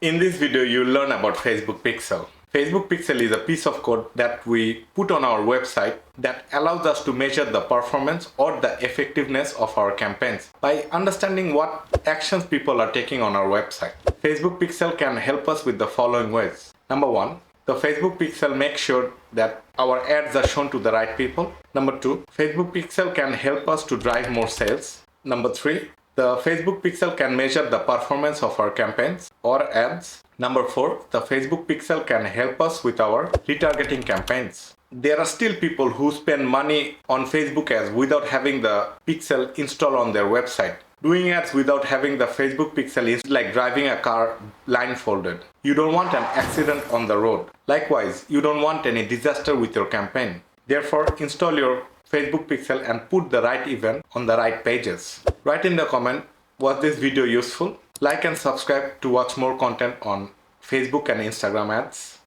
In this video, you'll learn about Facebook Pixel. Facebook Pixel is a piece of code that we put on our website that allows us to measure the performance or the effectiveness of our campaigns by understanding what actions people are taking on our website. Facebook Pixel can help us with the following ways. Number one, the Facebook Pixel makes sure that our ads are shown to the right people. Number two, Facebook Pixel can help us to drive more sales. Number three, the Facebook Pixel can measure the performance of our campaigns or ads. Number four, the Facebook Pixel can help us with our retargeting campaigns. There are still people who spend money on Facebook ads without having the Pixel installed on their website. Doing ads without having the Facebook Pixel is like driving a car blindfolded. You don't want an accident on the road. Likewise, you don't want any disaster with your campaign. Therefore, install your Facebook Pixel and put the right event on the right pages. Write in the comment, was this video useful? Like and subscribe to watch more content on Facebook and Instagram ads.